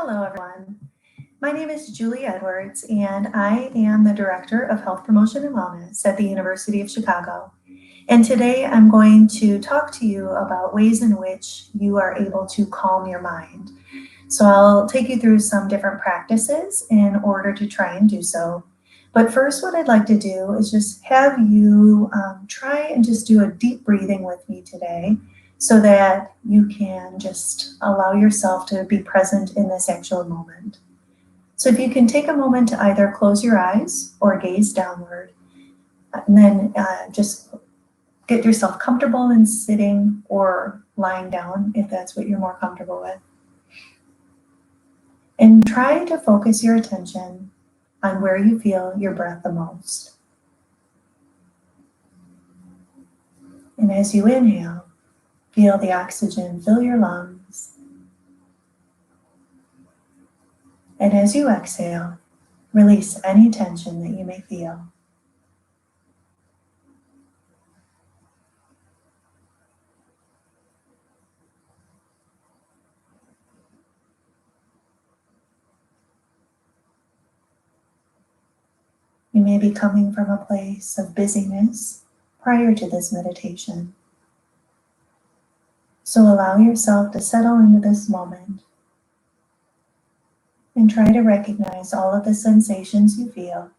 Hello, everyone. My name is Julie Edwards, and I am the Director of Health Promotion and Wellness at the University of Chicago. And today I'm going to talk to you about ways in which you are able to calm your mind. So I'll take you through some different practices in order to try and do so. But first, what I'd like to do is just have you try and just do a deep breathing with me today, so that you can just allow yourself to be present in this actual moment. So if you can take a moment to either close your eyes or gaze downward, and then just get yourself comfortable in sitting or lying down if that's what you're more comfortable with. And try to focus your attention on where you feel your breath the most. And as you inhale, feel the oxygen fill your lungs. And as you exhale, release any tension that you may feel. You may be coming from a place of busyness prior to this meditation. So allow yourself to settle into this moment and try to recognize all of the sensations you feel.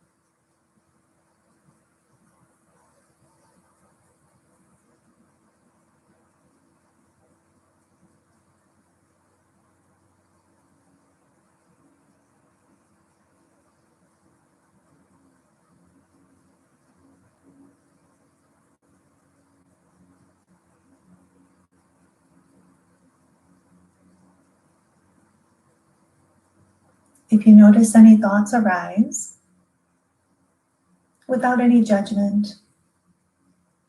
If you notice any thoughts arise, without any judgment,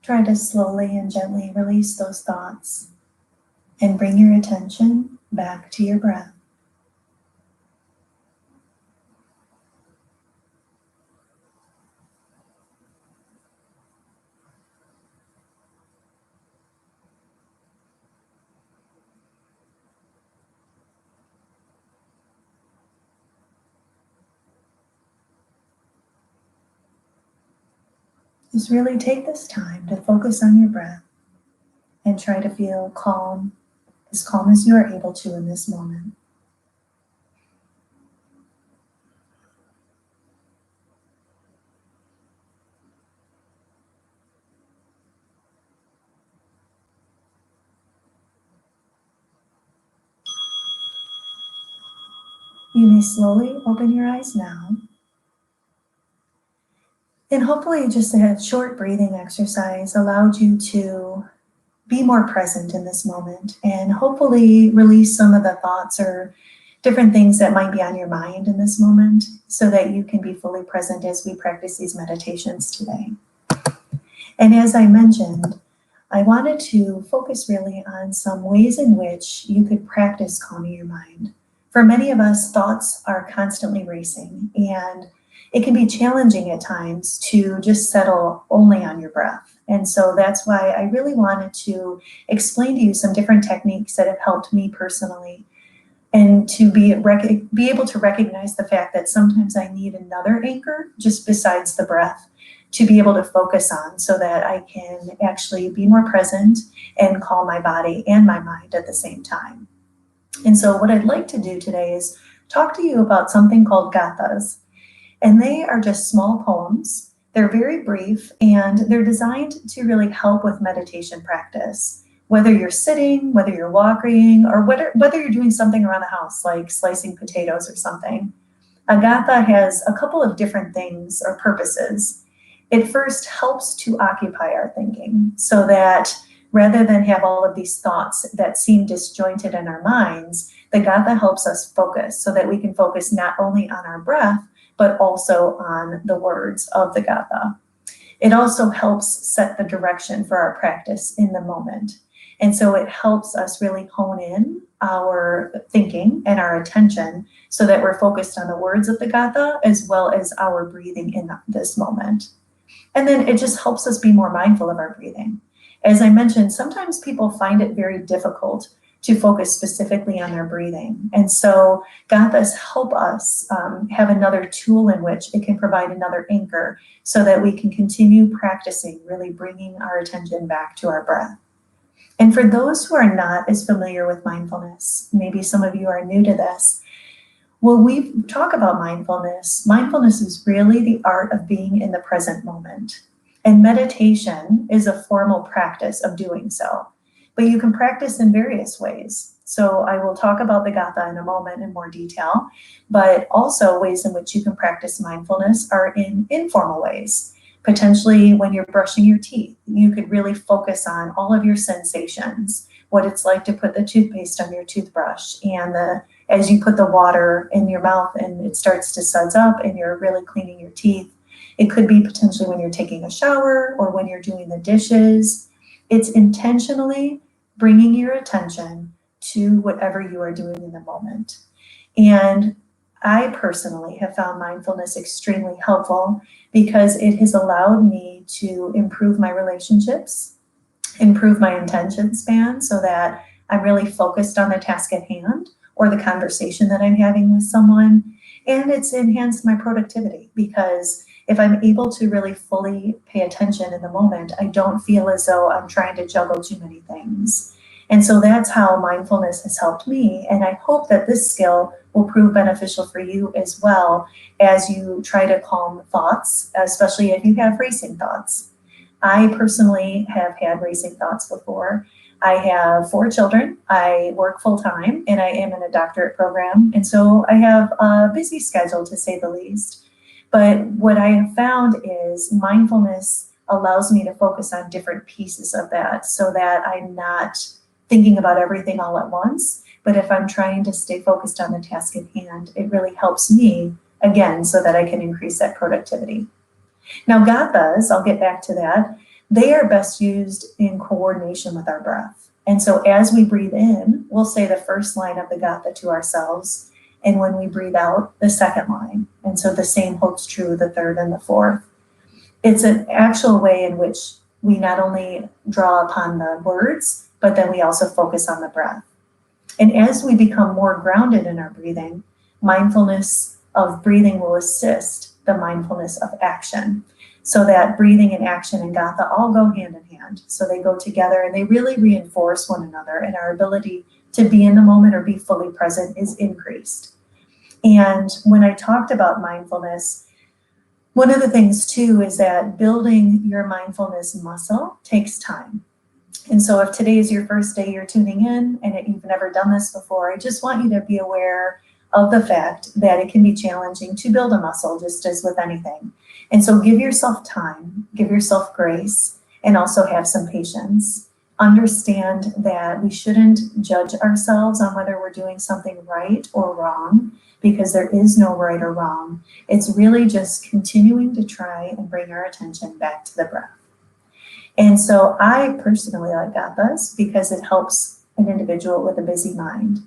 try to slowly and gently release those thoughts and bring your attention back to your breath. Just really take this time to focus on your breath and try to feel calm as you are able to in this moment. You may slowly open your eyes now. And hopefully just a short breathing exercise allowed you to be more present in this moment and hopefully release some of the thoughts or different things that might be on your mind in this moment so that you can be fully present as we practice these meditations today. And as I mentioned, I wanted to focus really on some ways in which you could practice calming your mind. For many of us, thoughts are constantly racing, and it can be challenging at times to just settle only on your breath. And so that's why I really wanted to explain to you some different techniques that have helped me personally, and to be able to recognize the fact that sometimes I need another anchor just besides the breath to be able to focus on, so that I can actually be more present and calm my body and my mind at the same time. And so what I'd like to do today is talk to you about something called Gathas. And they are just small poems. They're very brief, and they're designed to really help with meditation practice. Whether you're sitting, whether you're walking, or whether you're doing something around the house, like slicing potatoes or something. A Gatha has a couple of different things or purposes. It first helps to occupy our thinking, so that rather than have all of these thoughts that seem disjointed in our minds, the Gatha helps us focus so that we can focus not only on our breath, but also on the words of the Gatha. It also helps set the direction for our practice in the moment. And so it helps us really hone in our thinking and our attention so that we're focused on the words of the Gatha as well as our breathing in this moment. And then it just helps us be more mindful of our breathing. As I mentioned, sometimes people find it very difficult to focus specifically on their breathing. And so Gathas help us have another tool in which it can provide another anchor so that we can continue practicing, really bringing our attention back to our breath. And for those who are not as familiar with mindfulness, maybe some of you are new to this, when we talk about mindfulness, mindfulness is really the art of being in the present moment. And meditation is a formal practice of doing so. But you can practice in various ways. So I will talk about the Gatha in a moment in more detail, but also ways in which you can practice mindfulness are in informal ways. Potentially when you're brushing your teeth, you could really focus on all of your sensations, what it's like to put the toothpaste on your toothbrush, and as you put the water in your mouth and it starts to suds up and you're really cleaning your teeth. It could be potentially when you're taking a shower or when you're doing the dishes. It's intentionally bringing your attention to whatever you are doing in the moment. And I personally have found mindfulness extremely helpful because it has allowed me to improve my relationships, improve my attention span so that I'm really focused on the task at hand or the conversation that I'm having with someone. And it's enhanced my productivity because if I'm able to really fully pay attention in the moment, I don't feel as though I'm trying to juggle too many things. And so that's how mindfulness has helped me. And I hope that this skill will prove beneficial for you as well as you try to calm thoughts, especially if you have racing thoughts. I personally have had racing thoughts before. I have 4 children. I work full time and I am in a doctorate program. And so I have a busy schedule to say the least. But what I have found is mindfulness allows me to focus on different pieces of that so that I'm not thinking about everything all at once. But if I'm trying to stay focused on the task at hand, it really helps me, again, so that I can increase that productivity. Now, gathas, I'll get back to that, they are best used in coordination with our breath. And so as we breathe in, we'll say the first line of the gatha to ourselves. And when we breathe out, the second line. And so the same holds true the third and the fourth. It's an actual way in which we not only draw upon the words, but then we also focus on the breath. And as we become more grounded in our breathing, mindfulness of breathing will assist the mindfulness of action. So that breathing and action and gatha all go hand in hand. So they go together and they really reinforce one another, and our ability to be in the moment or be fully present is increased. And when I talked about mindfulness, one of the things too is that building your mindfulness muscle takes time. And so if today is your first day you're tuning in and you've never done this before, I just want you to be aware of the fact that it can be challenging to build a muscle, just as with anything. And so give yourself time, give yourself grace, and also have some patience. Understand that we shouldn't judge ourselves on whether we're doing something right or wrong, because there is no right or wrong. It's really just continuing to try and bring our attention back to the breath. And so I personally like gathas because it helps an individual with a busy mind.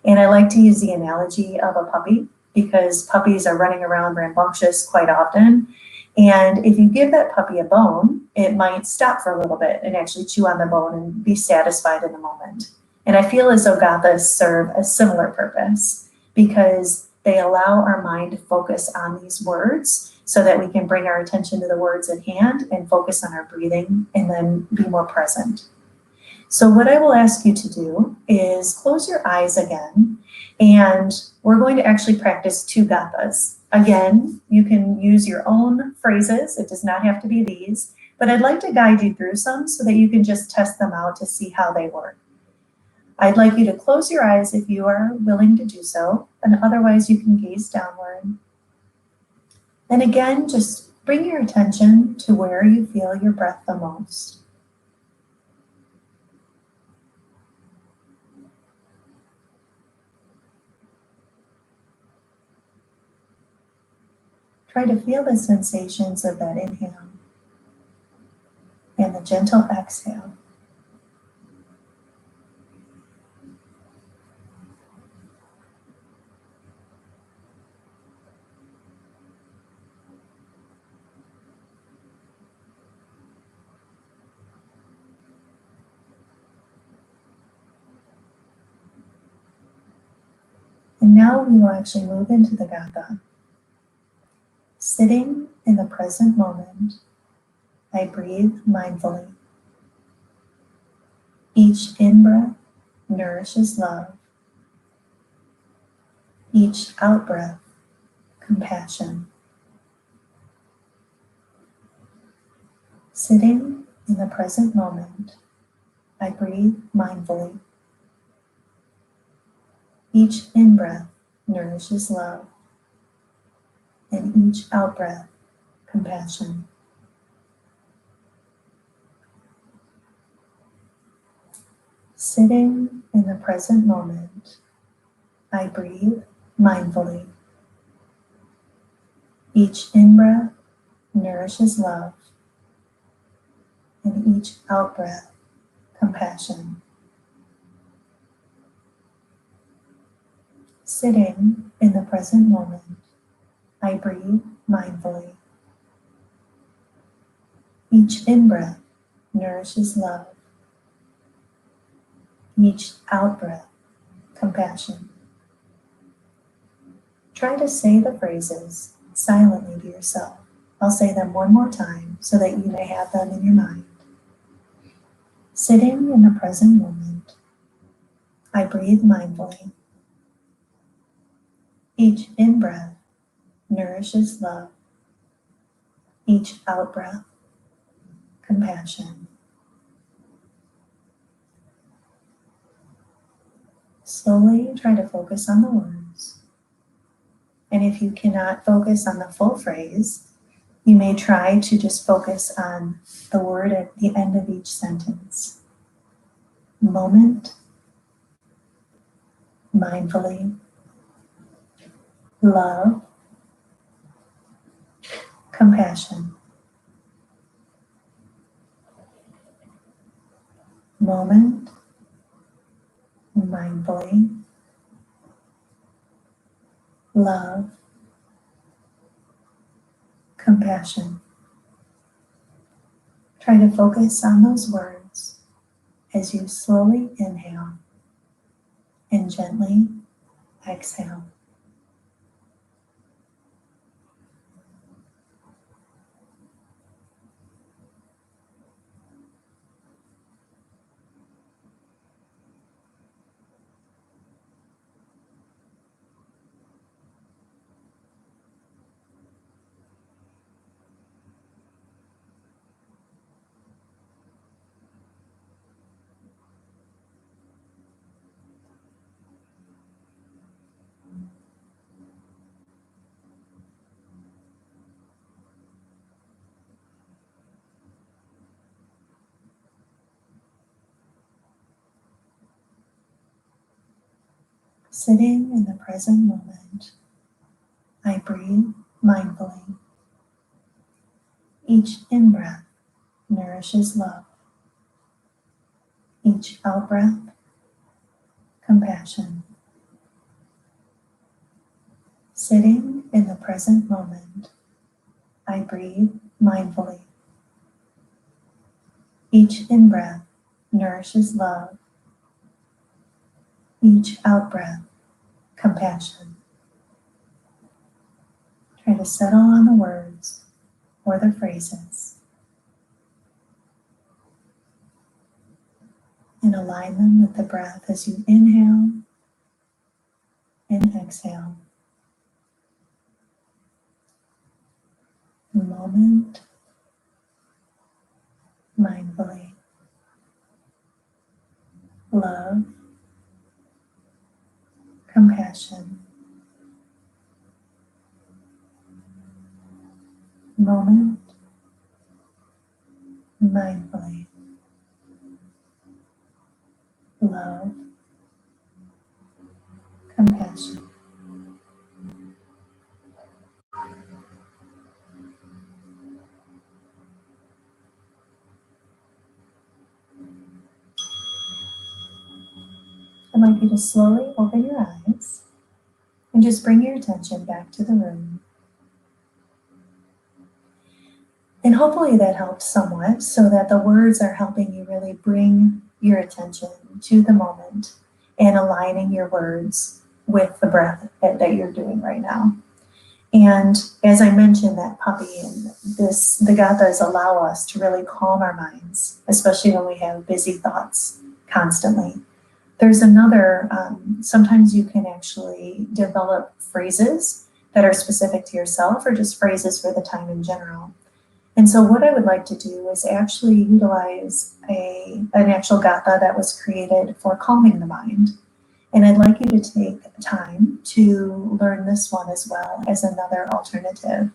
And I like to use the analogy of a puppy because puppies are running around rambunctious quite often. And if you give that puppy a bone, it might stop for a little bit and actually chew on the bone and be satisfied in the moment. And I feel as though gathas serve a similar purpose because they allow our mind to focus on these words so that we can bring our attention to the words at hand and focus on our breathing and then be more present. So what I will ask you to do is close your eyes again, and we're going to actually practice 2 gathas. Again, you can use your own phrases. It does not have to be these, but I'd like to guide you through some so that you can just test them out to see how they work. I'd like you to close your eyes if you are willing to do so, and otherwise you can gaze downward. And again, just bring your attention to where you feel your breath the most. Try to feel the sensations of that inhale and the gentle exhale. And now we will actually move into the Gatha. Sitting in the present moment, I breathe mindfully. Each in-breath nourishes love. Each out-breath, compassion. Sitting in the present moment, I breathe mindfully. Each in-breath nourishes love, and each out-breath, compassion. Sitting in the present moment, I breathe mindfully. Each in-breath nourishes love, and each out-breath, compassion. Sitting in the present moment, I breathe mindfully. Each in-breath nourishes love. Each out-breath, compassion. Try to say the phrases silently to yourself. I'll say them one more time so that you may have them in your mind. Sitting in the present moment, I breathe mindfully. Each in-breath nourishes love. Each out-breath, compassion. Slowly try to focus on the words. And if you cannot focus on the full phrase, you may try to just focus on the word at the end of each sentence. Moment, mindfully, love, compassion. Moment, mindfully, love, compassion. Try to focus on those words as you slowly inhale and gently exhale. Sitting in the present moment, I breathe mindfully. Each in-breath nourishes love. Each out-breath, compassion. Sitting in the present moment, I breathe mindfully. Each in-breath nourishes love. Each out-breath, compassion. Try to settle on the words or the phrases and align them with the breath as you inhale and exhale. Moment, mindfully, love, compassion. Moment, mindfully, love, compassion. I'd like you to slowly open your eyes and just bring your attention back to the room. And hopefully that helped somewhat so that the words are helping you really bring your attention to the moment and aligning your words with the breath that you're doing right now. And as I mentioned, that puppy and the gathas allow us to really calm our minds, especially when we have busy thoughts constantly. There's another, sometimes you can actually develop phrases that are specific to yourself or just phrases for the time in general. And so what I would like to do is actually utilize an actual gatha that was created for calming the mind. And I'd like you to take time to learn this one as well as another alternative.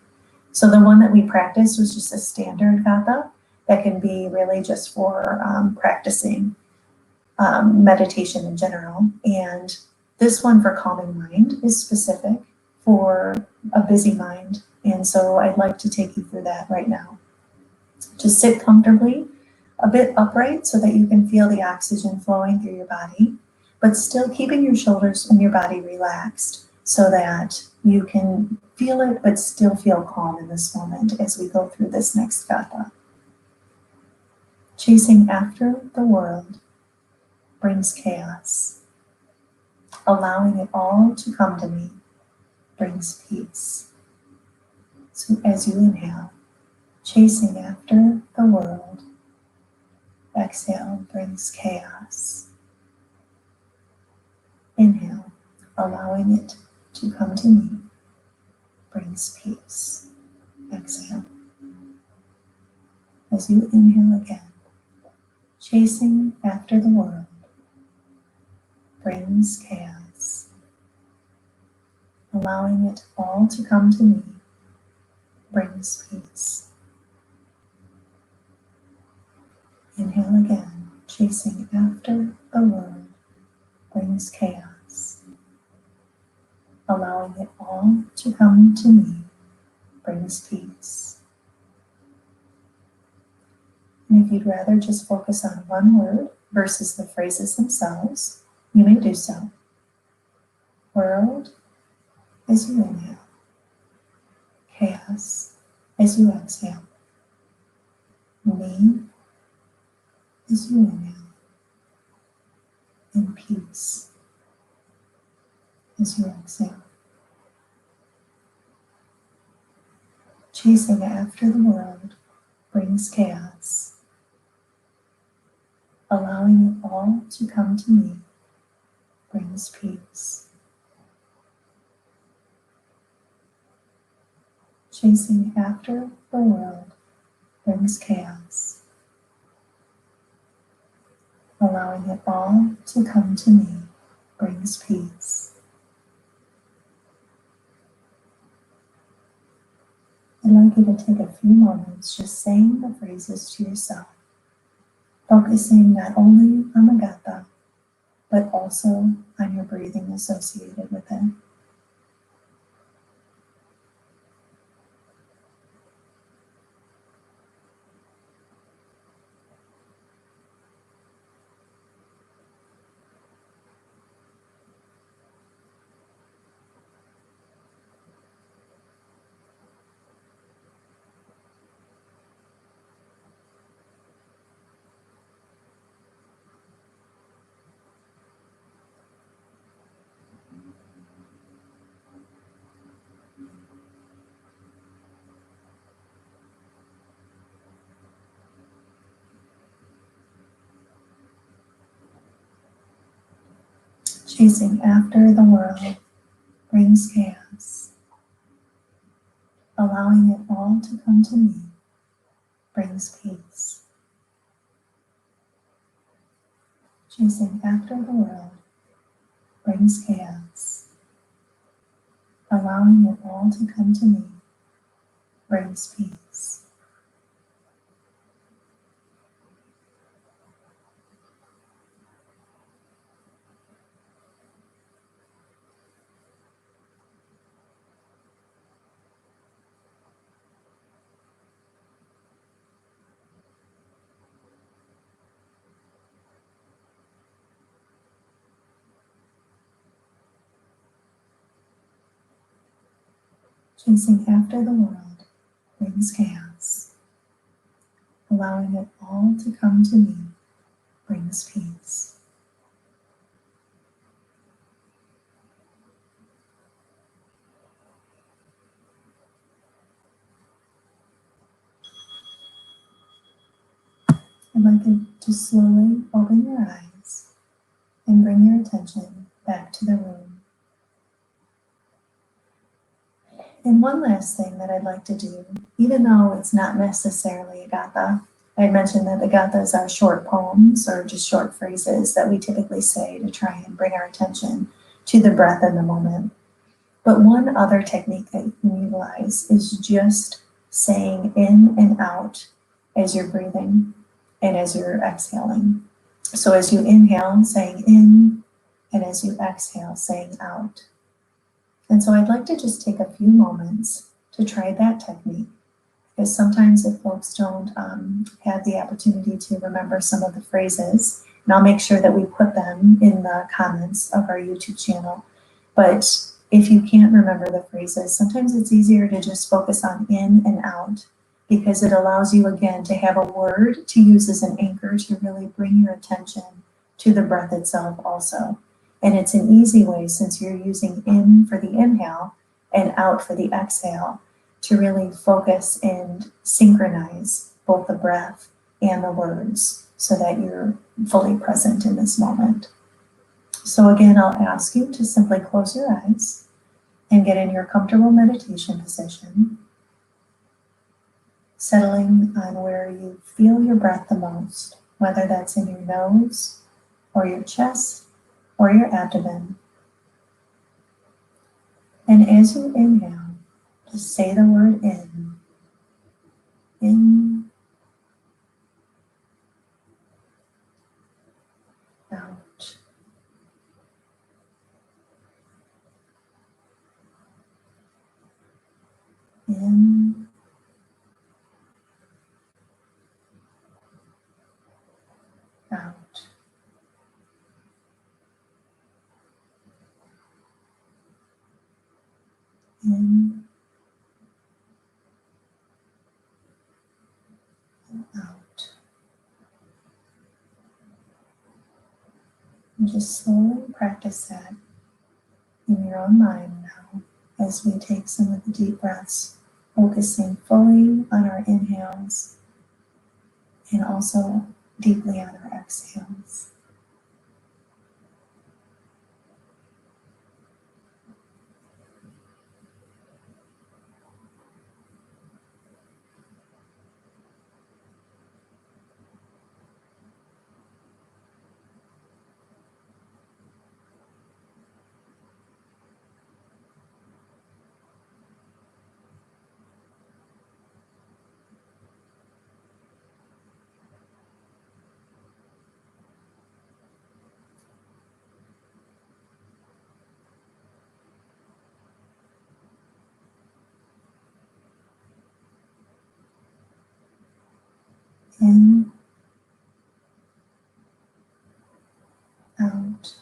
So the one that we practiced was just a standard gatha that can be really just for practicing meditation in general. And this one for calming mind is specific for a busy mind. And so I'd like to take you through that right now. Just sit comfortably, a bit upright so that you can feel the oxygen flowing through your body, but still keeping your shoulders and your body relaxed so that you can feel it, but still feel calm in this moment as we go through this next gatha. Chasing after the world brings chaos. Allowing it all to come to me brings peace. So as you inhale, chasing after the world, exhale brings chaos. Inhale, allowing it to come to me brings peace. Exhale. As you inhale again, chasing after the world brings chaos. Allowing it all to come to me brings peace. Inhale again, chasing after the world brings chaos. Allowing it all to come to me brings peace. And if you'd rather just focus on one word versus the phrases themselves, you may do so. World as you inhale. Chaos as you exhale. Me as you inhale. And peace as you exhale. Chasing after the world brings chaos. Allowing it all to come to me brings peace. Chasing after the world brings chaos. Allowing it all to come to me brings peace. I'd like you to take a few moments just saying the phrases to yourself, focusing not only on the gatha, but also on your breathing associated with it. Chasing after the world brings chaos. Allowing it all to come to me brings peace. Chasing after the world brings chaos. Allowing it all to come to me brings peace. Chasing after the world brings chaos. Allowing it all to come to me brings peace. I'd like you to slowly open your eyes and bring your attention back to the room. And one last thing that I'd like to do, even though it's not necessarily a Gatha, I mentioned that the Gathas are short poems or just short phrases that we typically say to try and bring our attention to the breath in the moment. But one other technique that you can utilize is just saying in and out as you're breathing and as you're exhaling. So as you inhale, saying in, and as you exhale, saying out. And so I'd like to just take a few moments to try that technique, because sometimes if folks don't have the opportunity to remember some of the phrases, and I'll make sure that we put them in the comments of our YouTube channel, but if you can't remember the phrases, sometimes it's easier to just focus on in and out, because it allows you again to have a word to use as an anchor to really bring your attention to the breath itself also. And it's an easy way, since you're using in for the inhale and out for the exhale, to really focus and synchronize both the breath and the words so that you're fully present in this moment. So again, I'll ask you to simply close your eyes and get in your comfortable meditation position, settling on where you feel your breath the most, whether that's in your nose or your chest or your abdomen. And as you inhale, just say the word in, out, in, out. In and out. And just slowly practice that in your own mind now as we take some of the deep breaths, focusing fully on our inhales and also deeply on our exhales. In, out,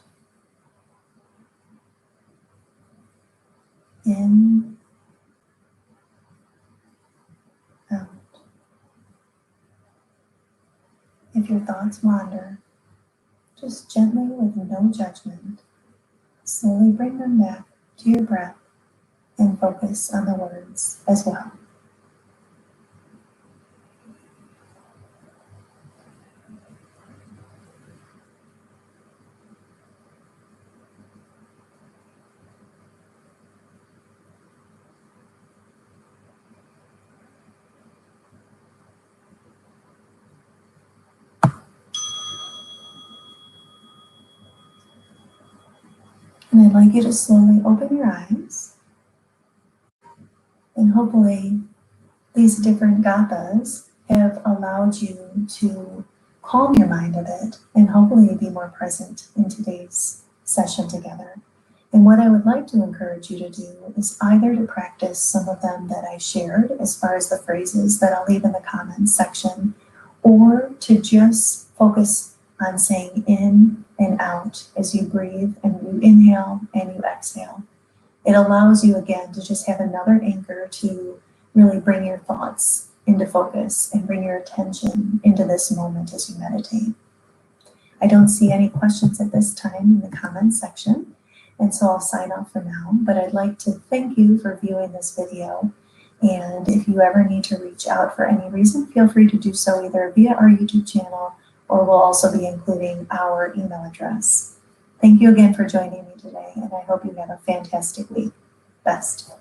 in, out. If your thoughts wander, just gently, with no judgment, slowly bring them back to your breath and focus on the words as well. And I'd like you to slowly open your eyes, and hopefully these different gathas have allowed you to calm your mind a bit and hopefully be more present in today's session together. And what I would like to encourage you to do is either to practice some of them that I shared as far as the phrases that I'll leave in the comments section, or to just focus on saying in and out as you breathe and you inhale and you exhale. It allows you again to just have another anchor to really bring your thoughts into focus and bring your attention into this moment as you meditate. I don't see any questions at this time in the comments section, and so I'll sign off for now, but I'd like to thank you for viewing this video. And if you ever need to reach out for any reason, feel free to do so either via our YouTube channel, or we'll also be including our email address. Thank you again for joining me today, and I hope you have a fantastic week. Best.